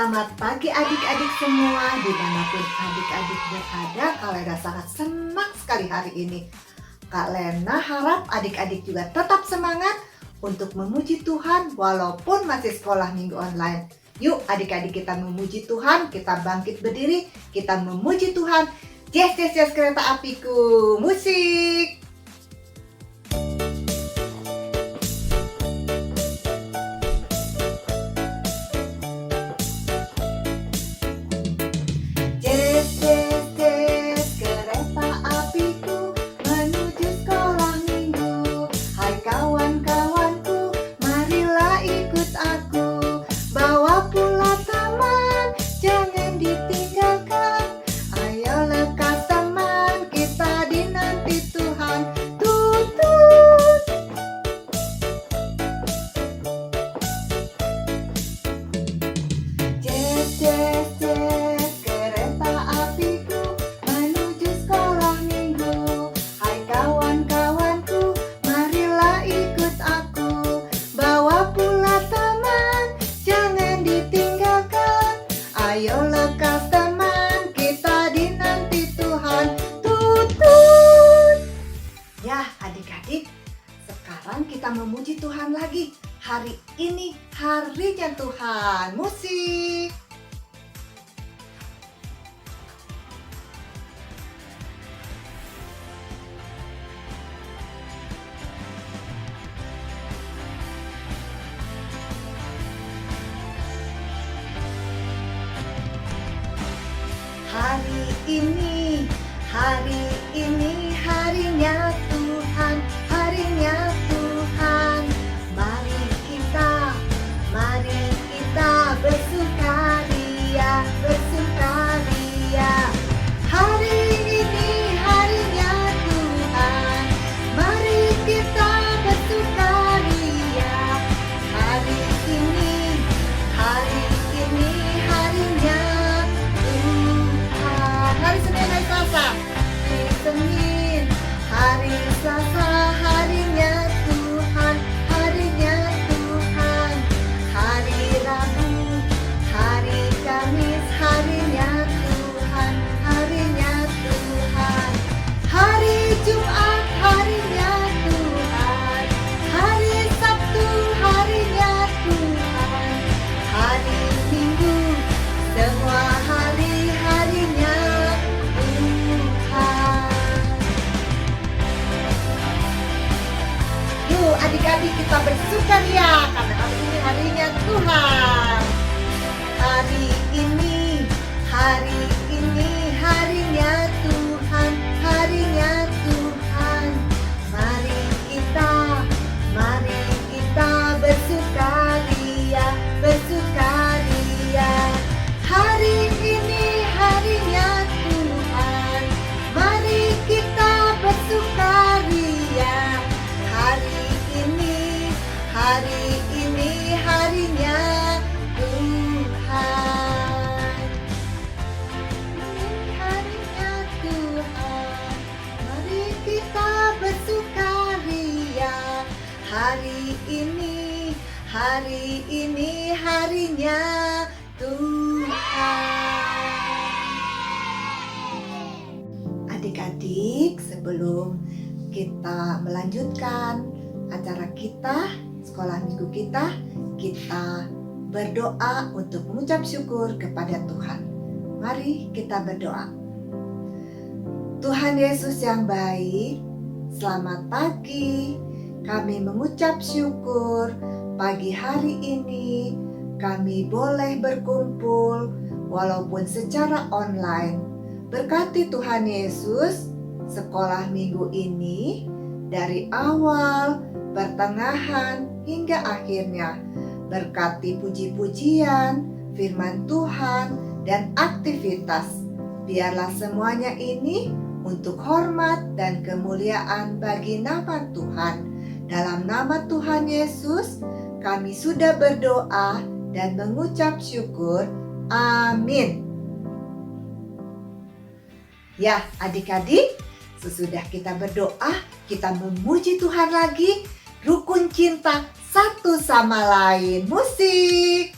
Selamat pagi adik-adik semua, dimanapun adik-adik berada. Kak Lena sangat senang sekali hari ini. Kak Lena harap adik-adik juga tetap semangat untuk memuji Tuhan walaupun masih sekolah minggu online. Yuk adik-adik kita memuji Tuhan, kita bangkit berdiri, kita memuji Tuhan. Yes, yes, yes kereta apiku, musik! Ayo lekas teman, kita dinanti Tuhan. Tutut. Ya adik-adik, sekarang kita memuji Tuhan lagi. Hari ini harinya Tuhan. Musik. Hari ini harinya Tuhan, harinya Tuhan. Mari kita bersukaria, bersukaria. Hari ini harinya Tuhan, mari kita bersukaria. Hari ini harinya Tuhan. Hari Senin, hari Selasa. Hari Selasa, harinya Tuhan, harinya Tuhan. Hari Rabu, hari Kamis, harinya Tuhan, harinya Tuhan. Hari Jumat, harinya Tuhan. Hari Sabtu, harinya Tuhan. Hari Minggu, semua harinya adik-adik kita bersukaria karena hari ini harinya Tuhan. Hari ini harinya Tuhan, harinya Tuhan. Mari kita bersukaria, bersukaria. Hari ini harinya Tuhan, mari kita bersukaria. Hari ini harinya Tuhan. Harinya Tuhan. Mari kita bersukaria. Hari ini harinya Tuhan. Adik-adik, sebelum kita melanjutkan acara kita, sekolah minggu kita berdoa untuk mengucap syukur kepada Tuhan. Mari kita berdoa. Tuhan Yesus yang baik, selamat pagi. Kami mengucap syukur pagi hari ini kami boleh berkumpul walaupun secara online. Berkati Tuhan Yesus sekolah minggu ini dari awal, pertengahan, hingga akhirnya. Berkati puji-pujian, firman Tuhan, dan aktivitas. Biarlah semuanya ini untuk hormat dan kemuliaan bagi nama Tuhan. Dalam nama Tuhan Yesus, kami sudah berdoa dan mengucap syukur. Amin. Ya, adik-adik, sesudah kita berdoa, kita memuji Tuhan lagi. Rukun cinta satu sama lain. Musik.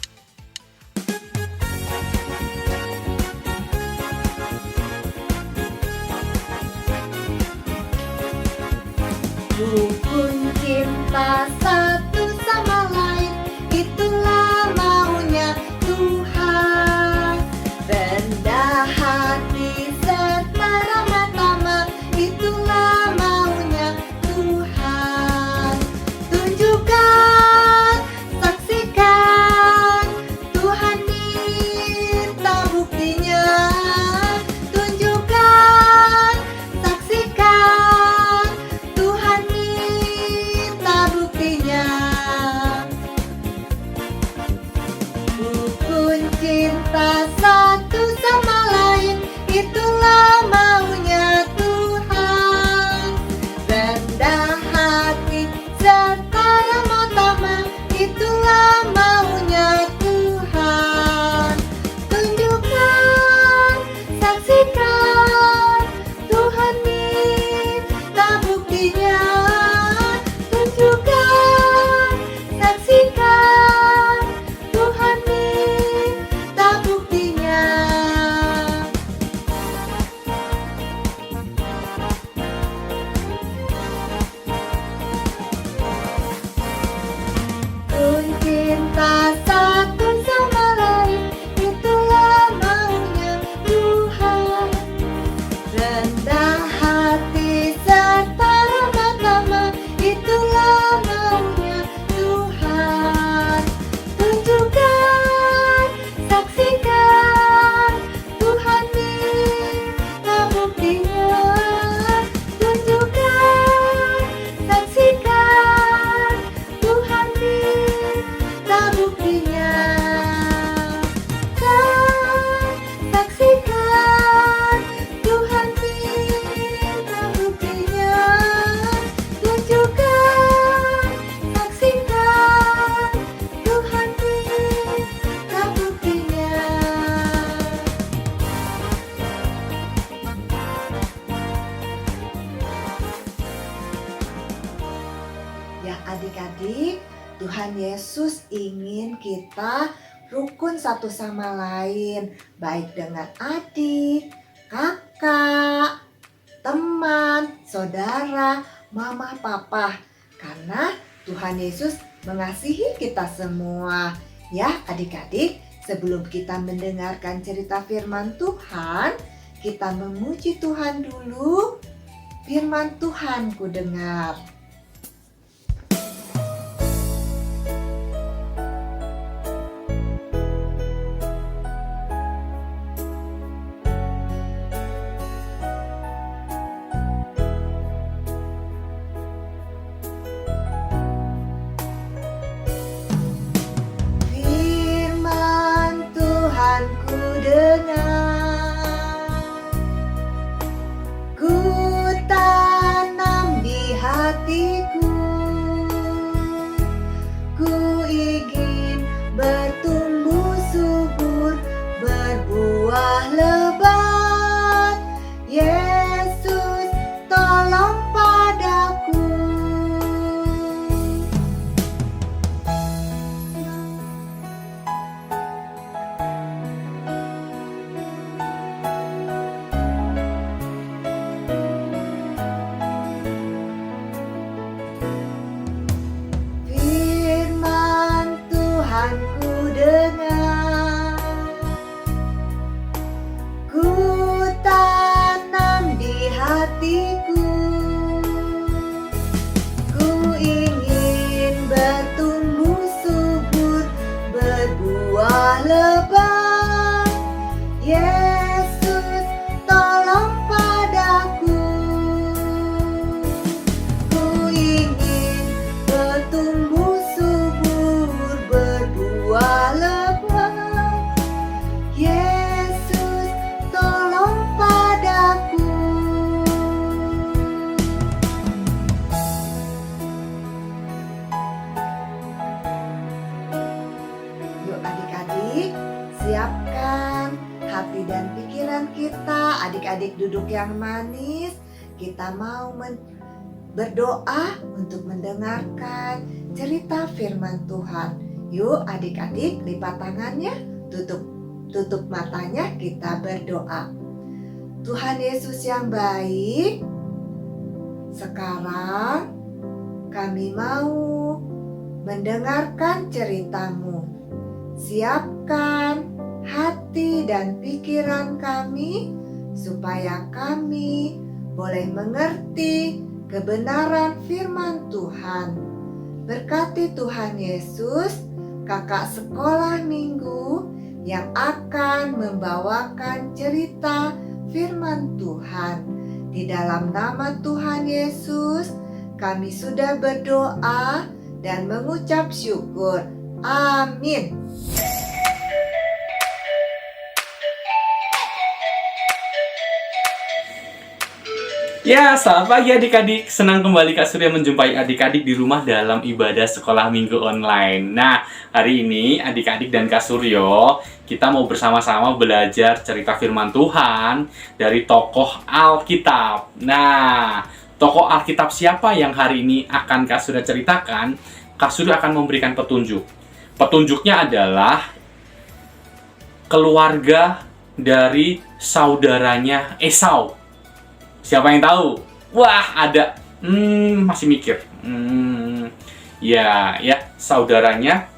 Rukun cinta satu sama lain, itulah maunya Tuhan. Rendah hati serta ramah tamah, itulah maunya Tuhan. Tunjukkan, saksikan, Tuhan minta buktinya. Tunjukkan, saksikan, Tuhan minta buktinya. Rukun cinta satu sama lain, itulah maunya Tuhan. Rendah hati serta ramah tamah, itulah maunya Tuhan. Tunjukkan, saksikan, Tuhan minta buktinya. Tunjukkan, saksikan, Tuhan minta buktinya. Rukun cinta satu sama lain, itulah maunya Tuhan. Rendah hati serta ramah tamah, itulah maunya Tuhan. Tunjukkan, saksikan, Tuhan minta buktinya. Tunjukkan, saksikan, Tuhan minta buktinya. Saksikan, Tuhan minta buktinya. Tunjukkan, saksikan, Tuhan minta buktinya. Ya adik-adik, Tuhan Yesus ingin kita rukun satu sama lain, baik dengan adik, kakak, teman, saudara, mama, papa. Karena Tuhan Yesus mengasihi kita semua. Ya adik-adik, sebelum kita mendengarkan cerita firman Tuhan, kita memuji Tuhan dulu. Firman Tuhan ku dengar. Firman Tuhan ku dengar, ku tanam di hatiku. Ku ingin bertumbuh subur, berbuah lebat. Yesus, tolong padaku. Firman Tuhan ku dengar, ku tanam di hatiku. Ku ingin bertumbuh subur, berbuah lebat. Yesus, tolong padaku. Ku ingin bertumbuh subur, berbuah lebat. Yesus, tolong padaku. Yuk adik-adik, siapkan hati dan pikiran kita. Adik-adik duduk yang manis. Kita mau berdoa untuk mendengarkan cerita firman Tuhan. Yuk adik-adik, lipat tangannya, tutup matanya, kita berdoa. Tuhan Yesus yang baik, sekarang kami mau mendengarkan cerita-Mu. Siapkan hati dan pikiran kami supaya kami boleh mengerti kebenaran firman Tuhan. Berkati Tuhan Yesus, kakak sekolah minggu yang akan membawakan cerita firman Tuhan. Di dalam nama Tuhan Yesus, kami sudah berdoa dan mengucap syukur. Amin. Ya, selamat pagi adik-adik. Senang kembali Kak Surya menjumpai adik-adik di rumah dalam ibadah sekolah minggu online. Nah, hari ini adik-adik dan Kak Suryo, kita mau bersama-sama belajar cerita firman Tuhan dari tokoh Alkitab. Nah, tokoh Alkitab siapa yang hari ini akan Kak Surya ceritakan? Kak Surya akan memberikan petunjuk. Petunjuknya adalah keluarga dari saudaranya Esau. Siapa yang tahu? Wah, ada. Masih mikir. Ya, saudaranya.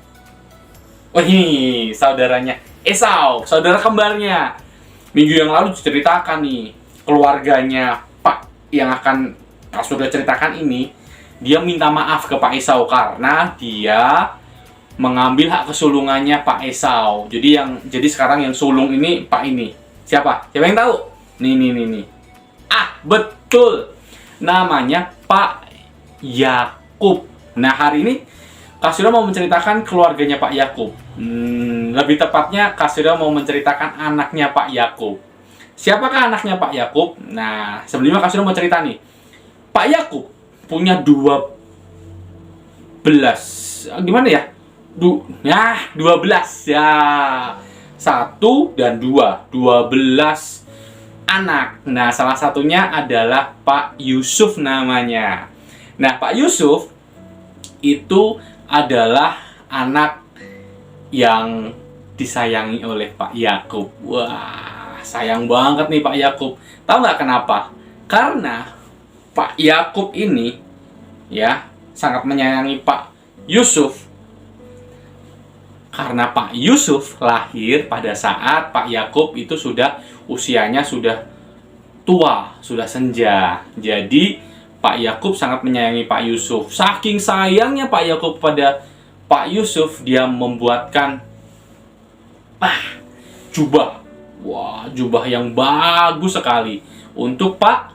Wih, saudaranya Esau, saudara kembarnya. Minggu yang lalu diceritakan nih, keluarganya Pak yang akan sudah ceritakan ini, dia minta maaf ke Pak Esau karena dia mengambil hak kesulungannya Pak Esau. Jadi sekarang yang sulung ini Pak ini. Siapa? Siapa yang tahu? Nih. Betul, namanya Pak Yakub. Nah, hari ini Kak Surya mau menceritakan keluarganya Pak Yakub. Lebih tepatnya Kak Surya mau menceritakan anaknya Pak Yakub. Siapakah anaknya Pak Yakub? Nah, sebelumnya Kak Surya mau cerita nih. Pak Yakub punya 12. Gimana ya? 12 ya. 1 dan 2. 12 anak. Nah, salah satunya adalah Pak Yusuf namanya. Nah, Pak Yusuf itu adalah anak yang disayangi oleh Pak Yakub. Wah, sayang banget nih Pak Yakub. Tahu nggak kenapa? Karena Pak Yakub ini ya sangat menyayangi Pak Yusuf. Karena Pak Yusuf lahir pada saat Pak Yakub itu usianya sudah tua, sudah senja. Jadi Pak Yakub sangat menyayangi Pak Yusuf. Saking sayangnya Pak Yakub pada Pak Yusuf, dia membuatkan jubah. Wah, jubah yang bagus sekali untuk Pak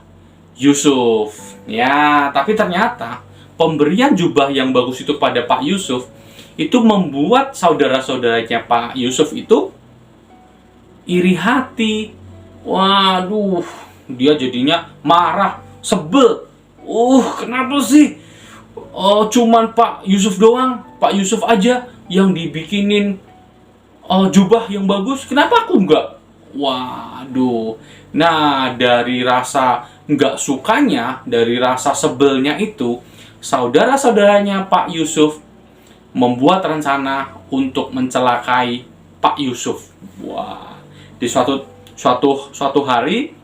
Yusuf. Ya, tapi ternyata pemberian jubah yang bagus itu pada Pak Yusuf itu membuat saudara-saudaranya Pak Yusuf itu iri hati. Waduh, dia jadinya marah, sebel. Kenapa sih? Cuman Pak Yusuf doang, Pak Yusuf aja yang dibikinin jubah yang bagus. Kenapa aku enggak? Waduh. Nah, dari rasa enggak sukanya, dari rasa sebelnya itu, saudara-saudaranya Pak Yusuf membuat rencana untuk mencelakai Pak Yusuf. Wah, di suatu hari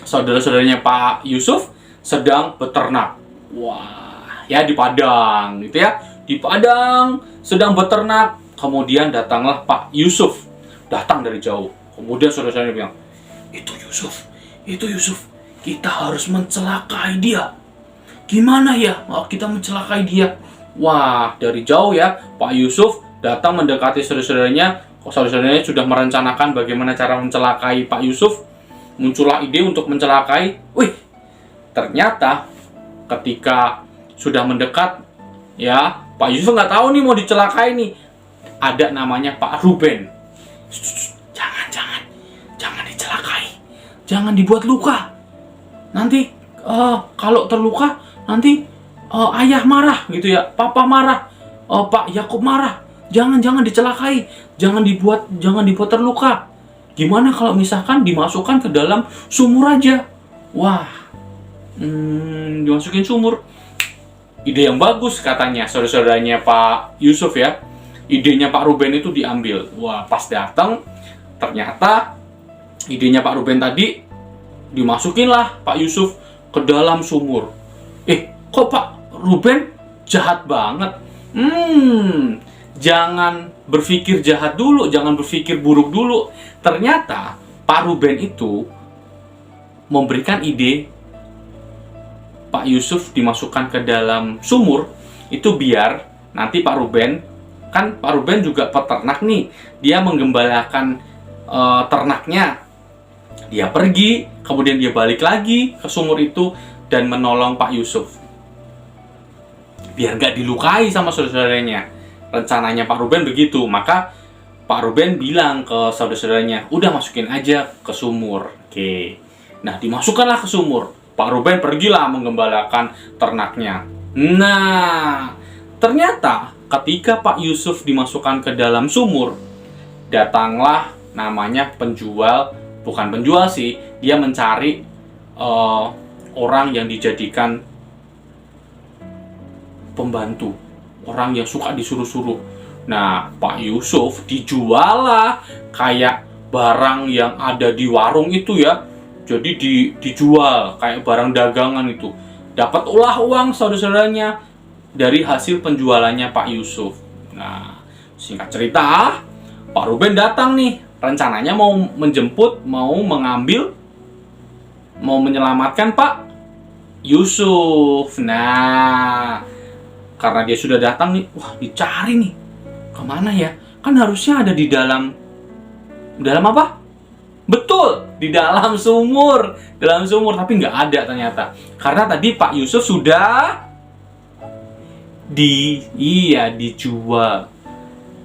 saudara-saudaranya Pak Yusuf sedang beternak. Wah, ya di padang gitu ya. Di padang sedang beternak, kemudian datanglah Pak Yusuf. Datang dari jauh. Kemudian saudara-saudaranya bilang, "Itu Yusuf. Kita harus mencelakai dia." Gimana ya? Kita mencelakai dia. Wah, dari jauh ya, Pak Yusuf datang mendekati saudara-saudaranya. Saudara-saudaranya sudah merencanakan bagaimana cara mencelakai Pak Yusuf. Muncullah ide untuk mencelakai. Ternyata ketika sudah mendekat, ya, Pak Yusuf nggak tahu nih mau dicelakai nih. Ada namanya Pak Ruben. Jangan dicelakai. Jangan dibuat luka. Nanti kalau terluka, nanti ayah marah gitu ya, papa marah, Pak Yakub marah. Jangan dicelakai, jangan dibuat terluka. Gimana kalau misalkan dimasukkan ke dalam sumur aja? Wah, dimasukin sumur. Ide yang bagus katanya saudara-saudaranya Pak Yusuf ya. Idenya Pak Ruben itu diambil. Wah, pas datang ternyata idenya Pak Ruben tadi dimasukinlah Pak Yusuf ke dalam sumur. Kok Pak Ruben jahat banget. Jangan berpikir jahat dulu, jangan berpikir buruk dulu. Ternyata Pak Ruben itu memberikan ide Pak Yusuf dimasukkan ke dalam sumur itu biar nanti Pak Ruben, kan Pak Ruben juga peternak nih, dia menggembalakan ternaknya. Dia pergi, kemudian dia balik lagi ke sumur itu dan menolong Pak Yusuf. Biar nggak dilukai sama saudara-saudaranya. Rencananya Pak Ruben begitu, maka Pak Ruben bilang ke saudara-saudaranya, udah masukin aja ke sumur. Oke. Nah, dimasukkanlah ke sumur. Pak Ruben pergilah menggembalakan ternaknya. Nah, ternyata ketika Pak Yusuf dimasukkan ke dalam sumur, datanglah namanya penjual, bukan penjual sih, dia mencari orang yang dijadikan pembantu, orang yang suka disuruh-suruh. Nah, Pak Yusuf dijual lah kayak barang yang ada di warung itu ya. Jadi dijual kayak barang dagangan itu. Dapat uang saudara-saudaranya dari hasil penjualannya Pak Yusuf. Nah, singkat cerita, Pak Ruben datang nih. Rencananya mau menjemput, mau mengambil, mau menyelamatkan Pak Yusuf. Nah, karena dia sudah datang nih, wah dicari nih. Kemana ya? Kan harusnya ada di dalam apa? Betul, di dalam sumur. Dalam sumur, tapi nggak ada ternyata. Karena tadi Pak Yusuf sudah dijual.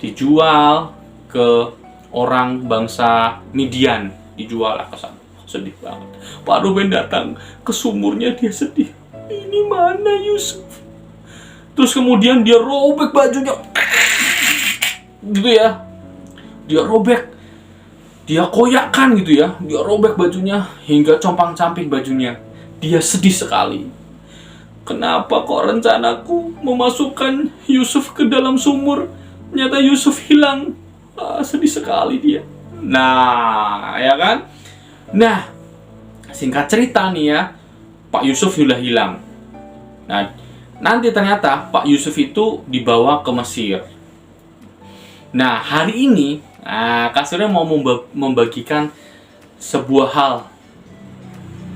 Dijual ke orang bangsa Midian. Dijual lah ke sana. Sedih banget. Pak Ruben datang ke sumurnya, dia sedih. Ini mana Yusuf? Terus kemudian dia robek bajunya. Gitu ya. Dia robek. Dia koyakkan gitu ya. Dia robek bajunya hingga compang-camping bajunya. Dia sedih sekali. Kenapa kok rencanaku memasukkan Yusuf ke dalam sumur? Ternyata Yusuf hilang. Sedih sekali dia. Nah, ya kan? Nah, singkat cerita nih ya, Pak Yusuf sudah hilang. Nah, nanti ternyata Pak Yusuf itu dibawa ke Mesir. Nah, hari ini Kak Surya mau membagikan sebuah hal.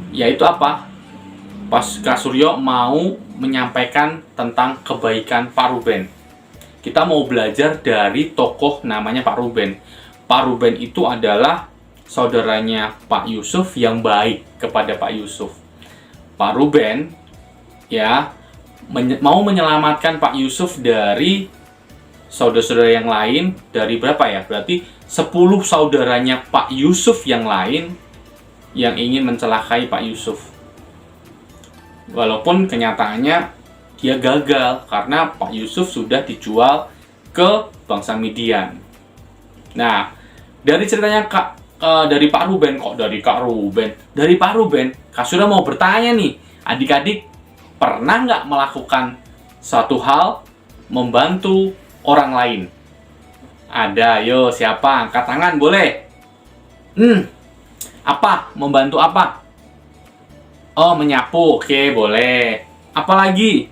Yaitu apa? Kak Surya mau menyampaikan tentang kebaikan Pak Ruben. Kita mau belajar dari tokoh namanya Pak Ruben. Pak Ruben itu adalah saudaranya Pak Yusuf yang baik kepada Pak Yusuf. Pak Ruben ya mau menyelamatkan Pak Yusuf dari saudara-saudara yang lain. Dari berapa ya? Berarti 10 saudaranya Pak Yusuf yang lain yang ingin mencelakai Pak Yusuf. Walaupun kenyataannya dia gagal karena Pak Yusuf sudah dijual ke bangsa Midian. Nah, dari ceritanya dari Pak Ruben, dari Pak Ruben, Kak Surya mau bertanya nih, adik-adik pernah nggak melakukan suatu hal membantu orang lain? Ada, yo siapa? Angkat tangan boleh. Apa? Membantu apa? Oh, menyapu. Oke, boleh. Apalagi?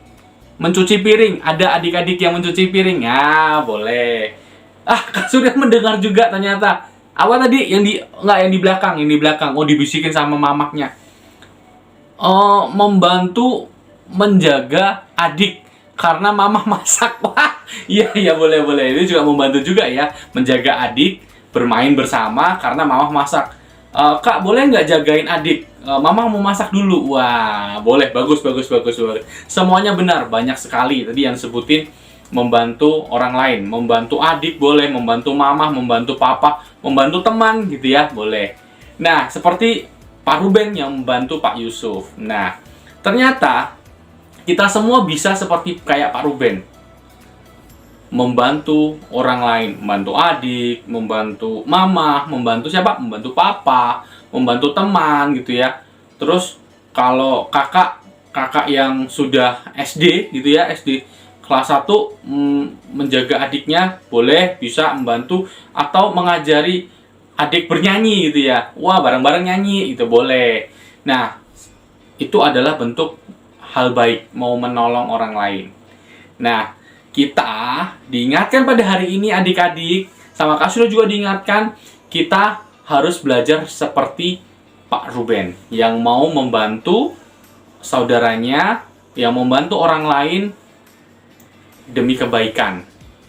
Mencuci piring. Ada adik-adik yang mencuci piring? Ya, boleh. Kak Surya mendengar juga ternyata. Apa tadi? Yang di belakang, Oh, dibisikin sama mamaknya. Oh, membantu menjaga adik karena mamah masak. Wah, iya boleh. Itu juga membantu juga ya, menjaga adik, bermain bersama karena mamah masak. Kak, boleh nggak jagain adik? Mama mau masak dulu. Wah, boleh. Bagus. Semuanya benar, banyak sekali tadi yang sebutin membantu orang lain. Membantu adik boleh, membantu mama, membantu papa, membantu teman gitu ya, boleh. Nah, seperti Pak Ruben yang membantu Pak Yusuf. Nah, ternyata kita semua bisa seperti kayak Pak Ruben. Membantu orang lain, membantu adik, membantu mama, membantu siapa? Membantu papa, membantu teman gitu ya. Terus kalau kakak yang sudah SD gitu ya, SD kelas 1 menjaga adiknya, boleh, bisa membantu atau mengajari adik bernyanyi gitu ya. Wah, bareng-bareng nyanyi itu boleh. Nah, itu adalah bentuk hal baik, mau menolong orang lain. Nah, kita diingatkan pada hari ini adik-adik, sama Kak Suryo juga diingatkan, kita harus belajar seperti Pak Ruben yang mau membantu saudaranya, yang membantu orang lain demi kebaikan,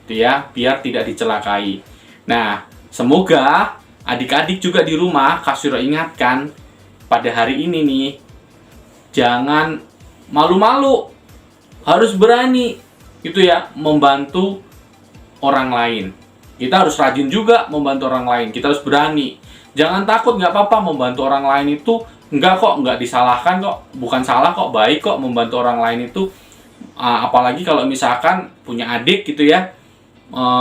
gitu ya, biar tidak dicelakai. Nah, semoga adik-adik juga di rumah, Kak Suryo ingatkan pada hari ini nih, jangan malu-malu, harus berani, gitu ya, membantu orang lain. Kita harus rajin juga membantu orang lain, kita harus berani. Jangan takut, nggak apa-apa membantu orang lain itu, nggak disalahkan kok, bukan salah kok, baik kok membantu orang lain itu. Apalagi kalau misalkan punya adik gitu ya,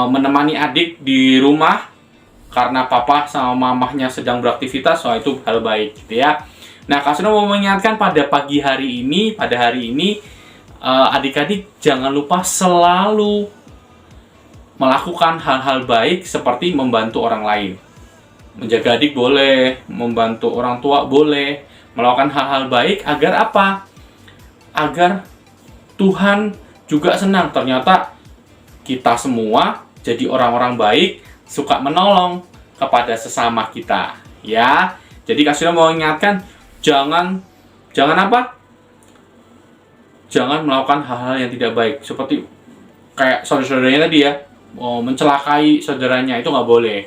menemani adik di rumah karena papa sama mamahnya sedang beraktivitas, itu hal baik gitu ya. Nah, Kak Suryo mau mengingatkan pada hari ini, adik-adik jangan lupa selalu melakukan hal-hal baik seperti membantu orang lain. Menjaga adik boleh, membantu orang tua boleh, melakukan hal-hal baik agar apa? Agar Tuhan juga senang. Ternyata kita semua jadi orang-orang baik, suka menolong kepada sesama kita, ya. Jadi Kak Suryo mau ingatkan, jangan apa? Jangan melakukan hal-hal yang tidak baik, seperti kayak saudara-saudaranya tadi ya, mencelakai saudaranya, itu nggak boleh.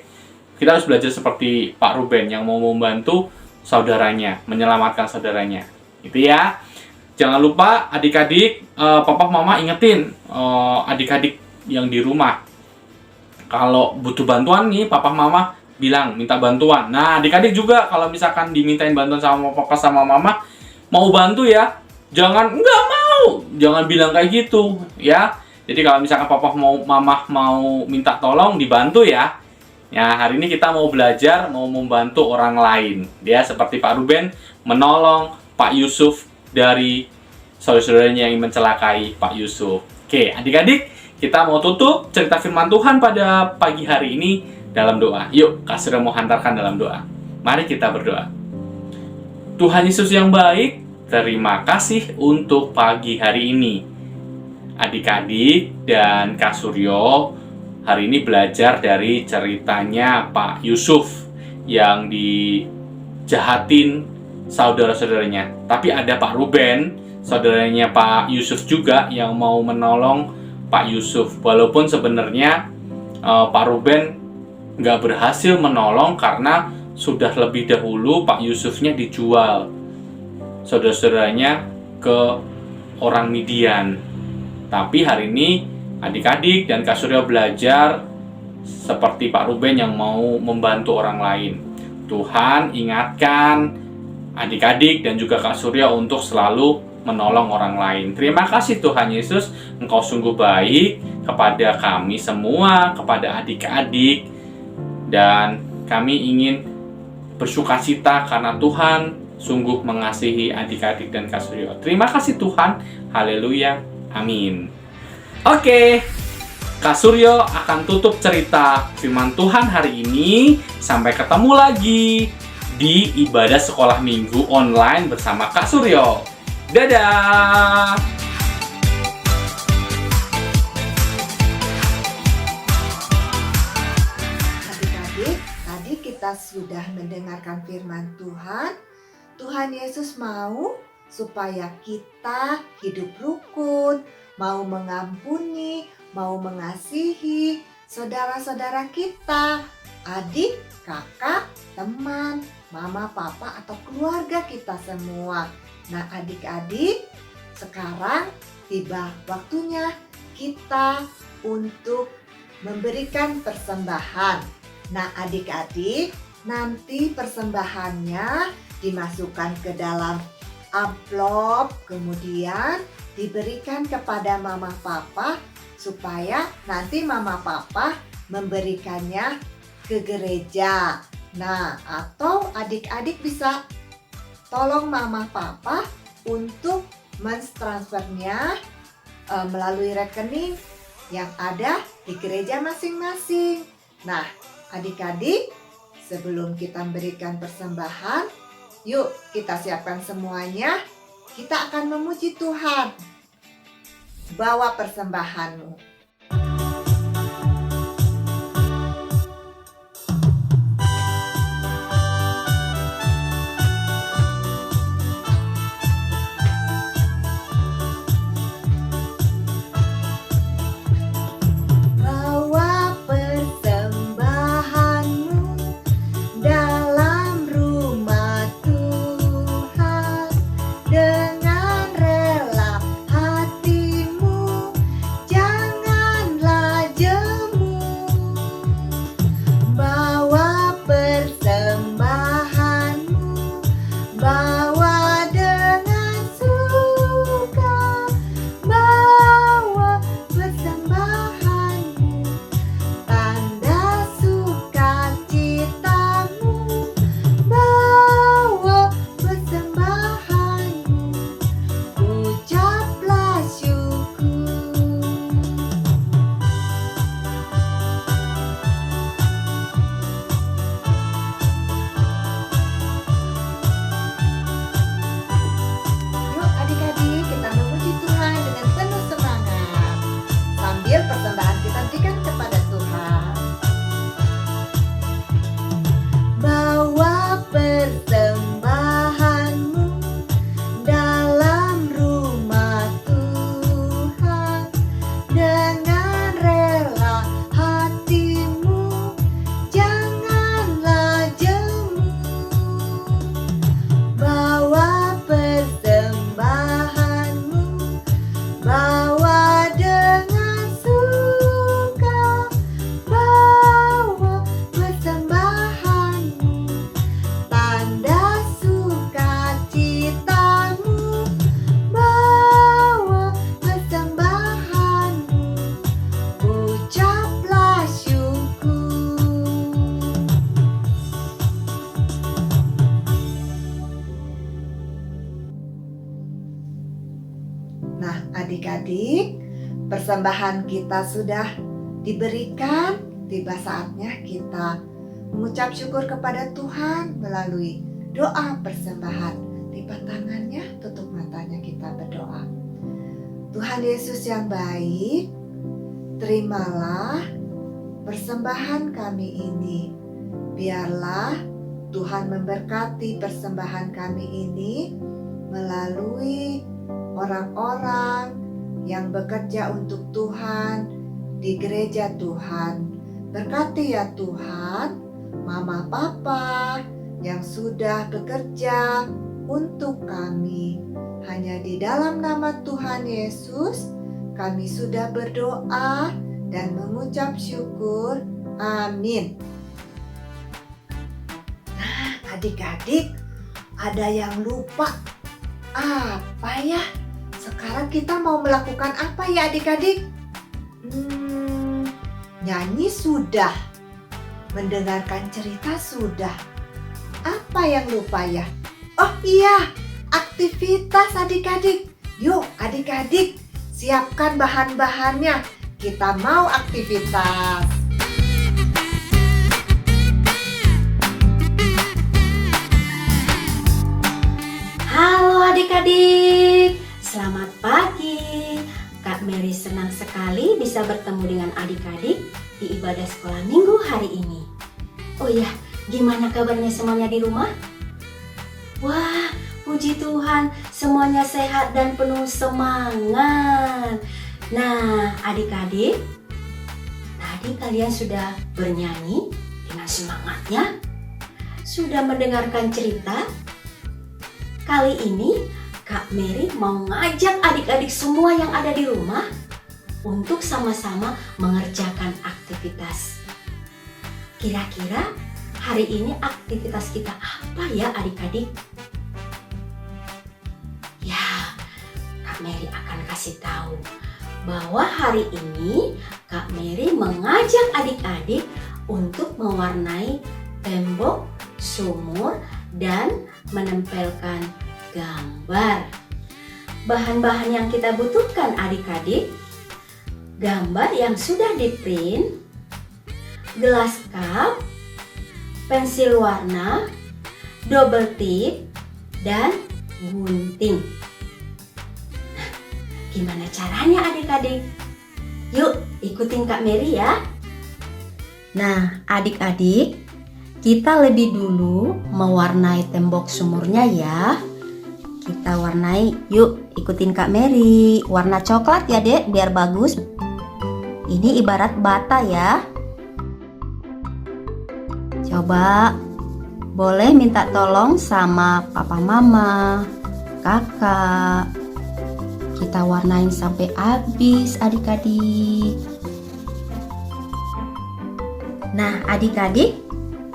Kita harus belajar seperti Pak Ruben yang mau membantu saudaranya, menyelamatkan saudaranya, gitu ya. Jangan lupa adik-adik, papa mama ingetin adik-adik yang di rumah, kalau butuh bantuan nih, papa mama bilang minta bantuan. Nah, adik-adik juga kalau misalkan dimintain bantuan sama papa sama mama, mau bantu ya, jangan nggak mau, jangan bilang kayak gitu ya. Jadi kalau misalkan papa mama mau minta tolong, dibantu ya. Ya, hari ini kita mau belajar, mau membantu orang lain. Ya, seperti Pak Ruben menolong Pak Yusuf dari saudara-saudaranya yang mencelakai Pak Yusuf. Oke, adik-adik, kita mau tutup cerita firman Tuhan pada pagi hari ini dalam doa. Yuk, Kak Suryo mau hantarkan dalam doa. Mari kita berdoa. Tuhan Yesus yang baik, terima kasih untuk pagi hari ini. Adik-adik dan Kak Suryo hari ini belajar dari ceritanya Pak Yusuf yang dijahatin saudara-saudaranya. Tapi ada Pak Ruben, saudaranya Pak Yusuf juga yang mau menolong Pak Yusuf. Walaupun sebenarnya Pak Ruben nggak berhasil menolong karena sudah lebih dahulu Pak Yusufnya dijual saudara-saudaranya ke orang Midian. Tapi hari ini adik-adik dan Kak Suryo belajar seperti Pak Ruben yang mau membantu orang lain. Tuhan ingatkan adik-adik dan juga Kak Suryo untuk selalu menolong orang lain. Terima kasih Tuhan Yesus, Engkau sungguh baik kepada kami semua, kepada adik-adik, dan kami ingin bersukacita karena Tuhan sungguh mengasihi adik-adik dan Kak Suryo. Terima kasih Tuhan, haleluya, amin. Oke, Kak Suryo akan tutup cerita firman Tuhan hari ini. Sampai ketemu lagi di ibadah sekolah minggu online bersama Kak Suryo. Dadah! Adik-adik, tadi kita sudah mendengarkan firman Tuhan. Tuhan Yesus mau supaya kita hidup rukun, mau mengampuni, mau mengasihi saudara-saudara kita, adik, kakak, teman, mama, papa, atau keluarga kita semua. Nah, adik-adik, sekarang tiba waktunya kita untuk memberikan persembahan. Nah, adik-adik, nanti persembahannya dimasukkan ke dalam amplop, kemudian diberikan kepada mama papa supaya nanti mama papa memberikannya ke gereja. Nah, atau adik-adik bisa tolong mama papa untuk mentransfernya melalui rekening yang ada di gereja masing-masing. Nah, adik-adik, sebelum kita memberikan persembahan, yuk kita siapkan semuanya. Kita akan memuji Tuhan. bawa persembahanmu. Bawa persembahanmu dalam rumah Tuhan dengan rela hatimu, janganlah jemu. Bawa persembahanmu, bawa dengan suka, bawa persembahanmu, tanda sukacitamu, bawa persembahanmu, ucaplah syukur. Yuk adik-adik, kita memuji Tuhan dengan penuh semangat sambil persembahan kita berikan kepada Tuhan. Bawa persembahanmu dalam rumah Tuhan dengan rela hatimu, janganlah jemu. Bawa persembahanmu, bawa dengan suka, bawa persembahanmu, tanda sukacitamu, bawa persembahanmu, ucaplah syukur. Nah, adik-adik, persembahan kita sudah diberikan. Tiba saatnya kita mengucap syukur kepada Tuhan melalui doa persembahan. Lipat tangannya, tutup matanya, kita berdoa. Tuhan Yesus yang baik, terimalah persembahan kami ini. Biarlah Tuhan memberkati persembahan kami ini melalui orang-orang yang bekerja untuk Tuhan di gereja Tuhan. Berkati ya Tuhan, mama papa yang sudah bekerja untuk kami. Hanya di dalam nama Tuhan Yesus kami sudah berdoa dan mengucap syukur. Amin. Nah, adik-adik, ada yang lupa. Apa ya? Sekarang kita mau melakukan apa ya adik-adik? Nyanyi sudah, mendengarkan cerita sudah. Apa yang lupa ya? Oh iya, aktivitas adik-adik. Yuk adik-adik, siapkan bahan-bahannya. Kita mau aktivitas. Halo adik-adik, selamat pagi. Kak Mary senang sekali bisa bertemu dengan adik-adik di ibadah sekolah minggu hari ini. Oh ya, gimana kabarnya semuanya di rumah? Wah, puji Tuhan, semuanya sehat dan penuh semangat. Nah, adik-adik, tadi kalian sudah bernyanyi dengan semangatnya? Sudah mendengarkan cerita? Kali ini Kak Mary mau ngajak adik-adik semua yang ada di rumah untuk sama-sama mengerjakan aktivitas. Kira-kira hari ini aktivitas kita apa ya adik-adik? Ya, Kak Mary akan kasih tahu bahwa hari ini Kak Mary mengajak adik-adik untuk mewarnai tembok, sumur, dan menempelkan gambar. Bahan-bahan yang kita butuhkan adik-adik, gambar yang sudah di-print, gelas cup, pensil warna, double tip, dan gunting. Nah, Gimana caranya adik-adik? Yuk ikutin Kak Mary ya. Nah adik-adik, kita lebih dulu mewarnai tembok sumurnya ya. Kita warnai, yuk ikutin Kak Mary. Warna coklat ya dek, biar bagus. Ini ibarat bata ya. Coba, boleh minta tolong sama papa mama, kakak. Kita warnain sampai habis adik-adik. Nah adik-adik,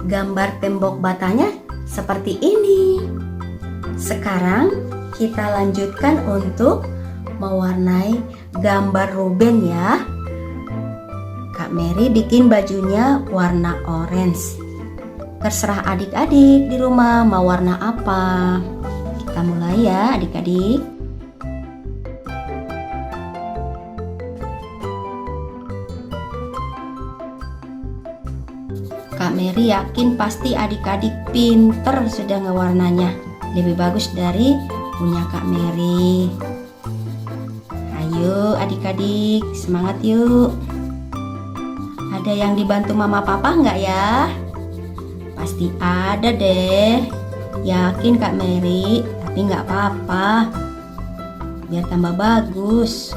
gambar tembok batanya seperti ini. Sekarang kita lanjutkan untuk mewarnai gambar Ruben ya. Kak Mary bikin bajunya warna orange. Terserah adik-adik di rumah mau warna apa. Kita mulai ya adik-adik. Kak Mary yakin pasti adik-adik pinter sudah ngewarnanya. Lebih bagus dari punya Kak Mary. Ayo adik-adik, semangat yuk. Ada yang dibantu mama papa nggak ya? Pasti ada deh. Yakin Kak Mary, tapi nggak apa-apa. Biar tambah bagus.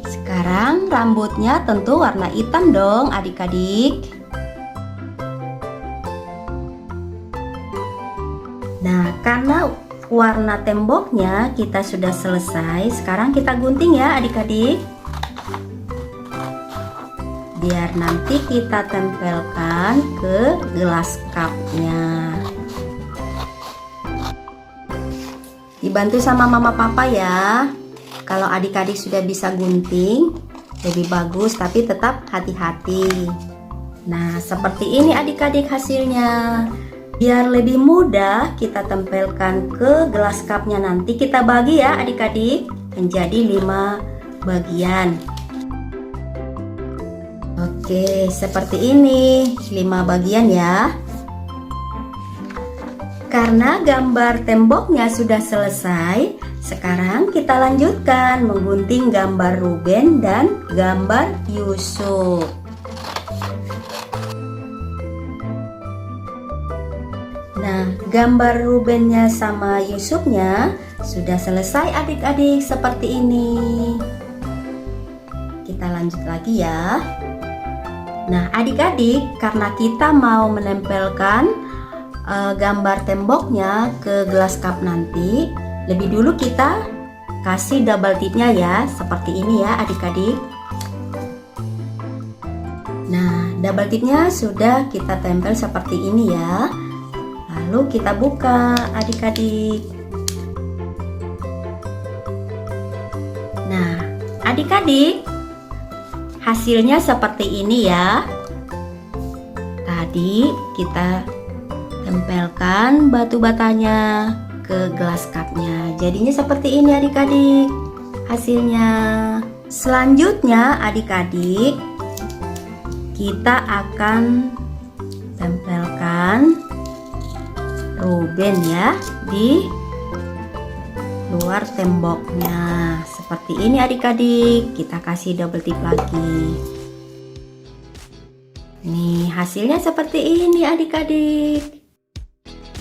Sekarang rambutnya tentu warna hitam dong adik-adik. Nah, karena warna temboknya kita sudah selesai, sekarang kita gunting ya adik-adik. Biar nanti kita tempelkan ke gelas cupnya. Dibantu sama mama papa ya. Kalau adik-adik sudah bisa gunting, lebih bagus, tapi tetap hati-hati. Nah, seperti ini adik-adik hasilnya. Biar lebih mudah kita tempelkan ke gelas cupnya, nanti kita bagi ya adik-adik menjadi 5 bagian. Oke, seperti ini 5 bagian ya. Karena gambar temboknya sudah selesai, sekarang kita lanjutkan menggunting gambar Ruben dan gambar Yusuf. Nah, gambar Rubennya sama Yusufnya sudah selesai adik-adik seperti ini. Kita lanjut lagi ya. Nah, adik-adik, karena kita mau menempelkan gambar temboknya ke gelas cup nanti, lebih dulu kita kasih double tipnya ya, seperti ini ya adik-adik. Nah, double tipnya sudah kita tempel seperti ini ya. Lalu kita buka adik-adik. Nah, adik-adik, hasilnya seperti ini ya. Tadi kita tempelkan batu batanya ke gelas cupnya. Jadinya seperti ini adik-adik hasilnya. Selanjutnya adik-adik, kita akan tempelkan Ruben ya di luar temboknya. Seperti ini adik-adik, kita kasih double tip lagi. Nih, hasilnya seperti ini adik-adik.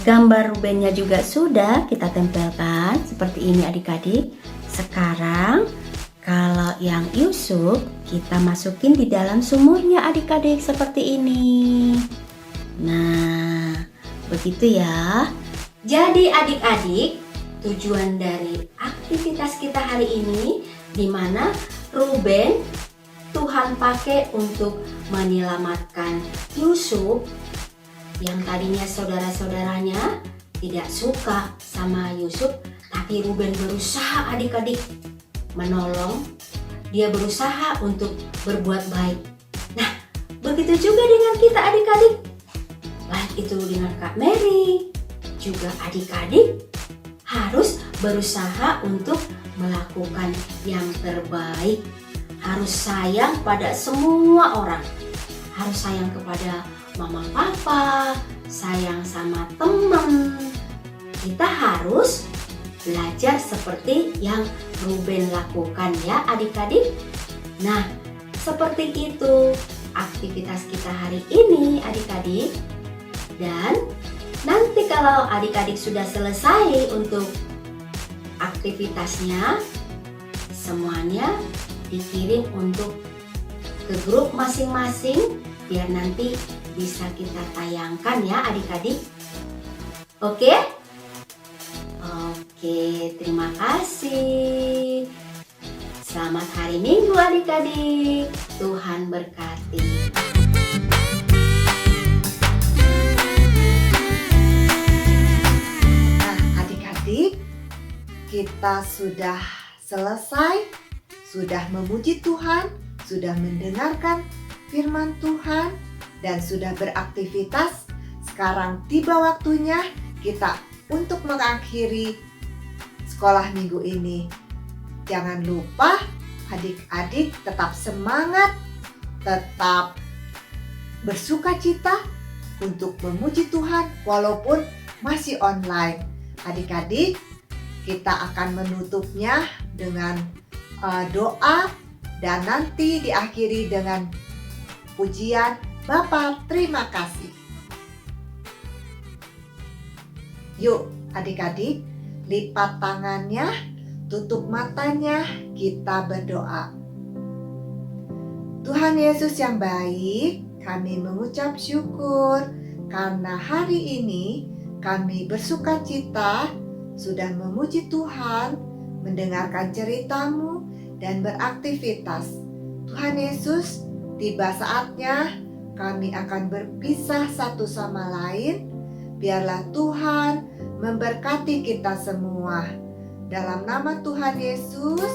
Gambar Rubennya juga sudah kita tempelkan seperti ini adik-adik. Sekarang kalau yang Yusuf kita masukin di dalam sumurnya adik-adik seperti ini. Nah, begitu ya. Jadi adik-adik, tujuan dari aktivitas kita hari ini dimana Ruben Tuhan pakai untuk menyelamatkan Yusuf yang tadinya saudara-saudaranya tidak suka sama Yusuf, tapi Ruben berusaha adik-adik menolong. Dia berusaha untuk berbuat baik. Nah, begitu juga dengan kita adik-adik. Baik itu dengan Kak Mary, juga adik-adik harus berusaha untuk melakukan yang terbaik. Harus sayang pada semua orang. Harus sayang kepada mama papa, sayang sama teman. Kita harus belajar seperti yang Ruben lakukan ya adik-adik. Nah, seperti itu aktivitas kita hari ini adik-adik. Dan nanti kalau adik-adik sudah selesai untuk aktivitasnya, semuanya dikirim untuk ke grup masing-masing biar nanti bisa kita tayangkan ya adik-adik. Oke? Oke, terima kasih. Selamat hari Minggu adik-adik. Tuhan berkati. Nah, adik-adik, kita sudah selesai, sudah memuji Tuhan, sudah mendengarkan firman Tuhan, dan sudah beraktivitas. Sekarang tiba waktunya kita untuk mengakhiri sekolah minggu ini. Jangan lupa adik-adik tetap semangat, tetap bersukacita untuk memuji Tuhan walaupun masih online. Adik-adik, kita akan menutupnya dengan doa dan nanti diakhiri dengan pujian. Bapa, terima kasih. Yuk adik-adik, lipat tangannya, tutup matanya, kita berdoa. Tuhan Yesus yang baik, kami mengucap syukur karena hari ini kami bersukacita sudah memuji Tuhan, mendengarkan cerita-Mu dan beraktivitas. Tuhan Yesus, tiba saatnya kami akan berpisah satu sama lain. Biarlah Tuhan memberkati kita semua. Dalam nama Tuhan Yesus,